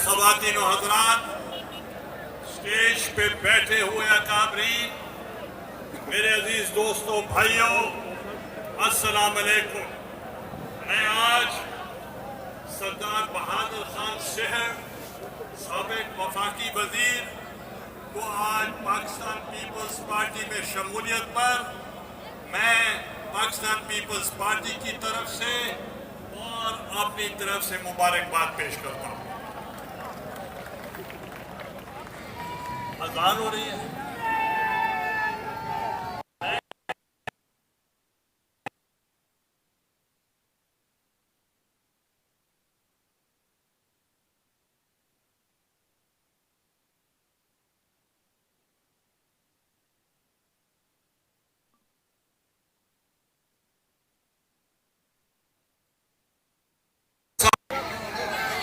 ख़वातीन व हज़रात, स्टेज पे बैठे हुए अकाबरीन, मेरे अजीज़ दोस्तों, भाइयों, अस्सलाम अलैकुम। मैं आज सरदार बहादुर खान शहर, साबिक वफाकी वज़ीर को आज पाकिस्तान पीपल्स पार्टी में शमूलियत पर मैं पाकिस्तान पीपल्स पार्टी की तरफ से और अपनी तरफ से मुबारकबाद पेश करता हूँ। अज़ान हो रही है।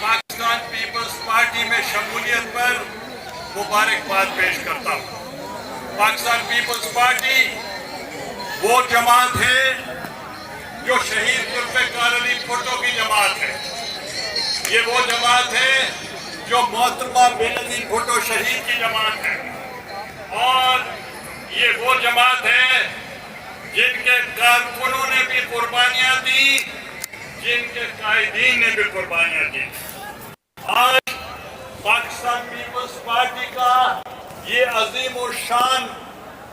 पाकिस्तान पीपल्स पार्टी में शमूलियत पर मुबारकबाद पेश करता हूँ। पाकिस्तान पीपल्स पार्टी वो जमात है जो शहीद जुल्फ़िकार अली भुट्टो की जमात है। ये वो जमात है जो मोहतरमा बेनज़ीर भुट्टो शहीद की जमात है, और ये वो जमात है जिनके कारकुनों ने भी कुर्बानियाँ दी, जिनके कायदीन ने भी कुर्बानियाँ दी। आज पाकिस्तान पीपल्स पार्टी का ये अजीम और शान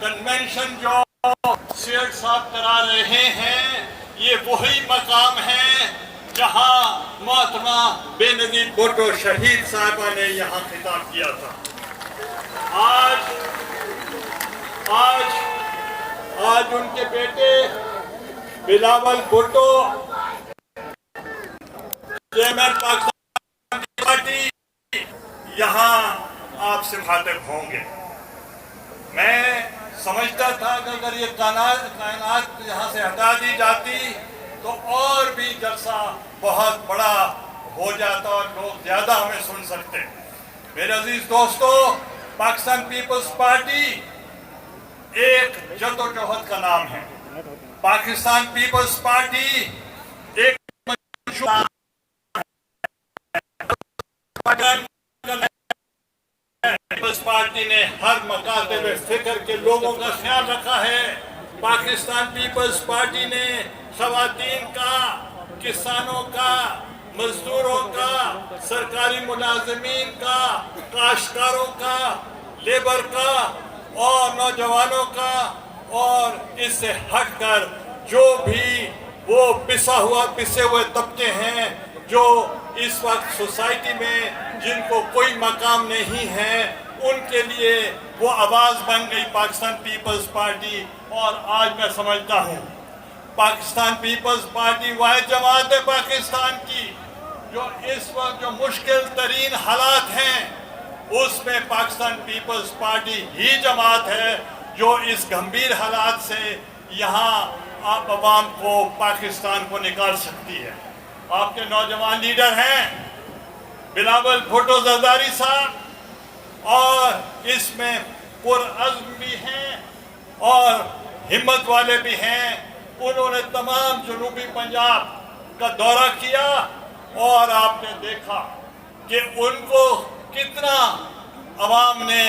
कन्वेंशन जो शेख साहब करा रहे हैं, ये वही मकाम है जहां मोहतरमा बेनज़ीर भुट्टो शहीद साहिबा ने यहाँ खिताब किया था। आज उनके बेटे बिलावल भुट्टो चेयरमैन पाकिस्तान पार्टी यहाँ आपसे मुखातिब होंगे। मैं समझता था कि अगर ये कायनात यहाँ से हटा दी जाती तो और भी जलसा बहुत बड़ा हो जाता और लोग ज़्यादा हमें सुन सकते। मेरे अजीज दोस्तों, पाकिस्तान पीपल्स पार्टी एक जद्दोजहद का नाम है। पाकिस्तान पीपल्स पार्टी एक पीपल्स पार्टी ने हर मकाते में फिक्र के लोगों का ख्याल रखा है। पाकिस्तान पीपल्स पार्टी ने ख़वातीन का, किसानों का, मजदूरों का, सरकारी मुलाजमीन का, काश्तकारों का, लेबर का और नौजवानों का, और इससे हटकर जो भी वो पिसे हुए तबके हैं जो इस वक्त सोसाइटी में जिनको कोई मकाम नहीं है, उनके लिए वो आवाज़ बन गई पाकिस्तान पीपल्स पार्टी। और आज मैं समझता हूँ पाकिस्तान पीपल्स पार्टी वह जमात है पाकिस्तान की जो इस वक्त जो मुश्किल तरीन हालात हैं, उसमें पाकिस्तान पीपल्स पार्टी ही जमात है जो इस गंभीर हालात से यहाँ आप अवाम को, पाकिस्तान को निकाल सकती है। आपके नौजवान लीडर हैं बिलावल भुट्टो जरदारी साहब, और इसमें पुरअज़्म भी हैं और हिम्मत वाले भी हैं। उन्होंने तमाम जनूबी पंजाब का दौरा किया और आपने देखा कि उनको कितना अवाम ने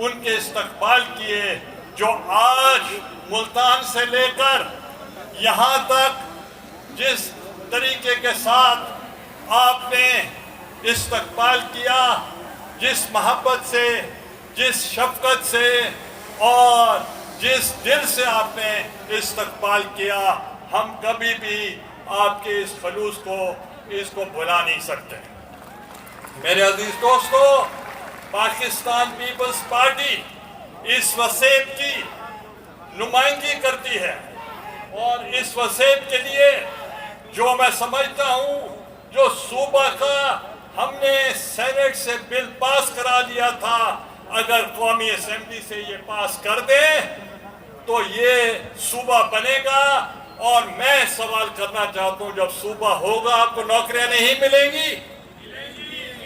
उनके इस्तकबाल किए। जो आज मुल्तान से लेकर यहाँ तक जिस तरीके के साथ आपने इस्तकबाल किया, जिस मोहब्बत से, जिस शफ़क़त से और जिस दिल से आपने इस्तकबाल किया, हम कभी भी आपके इस खलूस को इसको भुला नहीं सकते। मेरे अजीज दोस्तों, पाकिस्तान पीपल्स पार्टी इस वसीयत की नुमाइंदगी करती है, और इस वसीयत के लिए जो मैं समझता हूँ, जो सूबा का हमने सेनेट से बिल पास करा दिया था, अगर कौमी असेंबली से ये पास कर दे तो ये सूबा बनेगा। और मैं सवाल करना चाहता हूँ, जब सूबा होगा आपको नौकरियां नहीं मिलेंगी?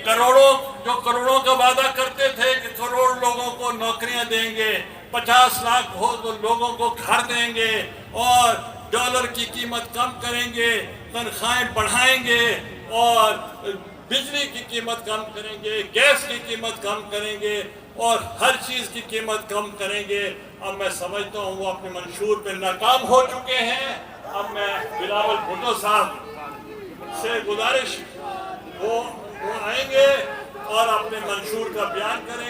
करोड़ों का वादा करते थे कि करोड़ लोगों को नौकरियां देंगे, 50 लाख हो तो लोगों को घर देंगे, और डॉलर की कीमत कम करेंगे, तनख्वाहें बढ़ाएंगे, और بجلی کی قیمت کم کریں گے، گیس کی قیمت کم کریں گے اور ہر چیز کی قیمت کم کریں گے۔ اب میں سمجھتا ہوں وہ اپنے منشور پہ ناکام ہو چکے ہیں۔ اب میں بلاول بھٹو صاحب سے گزارش وہ آئیں گے اور اپنے منشور کا بیان کریں گے۔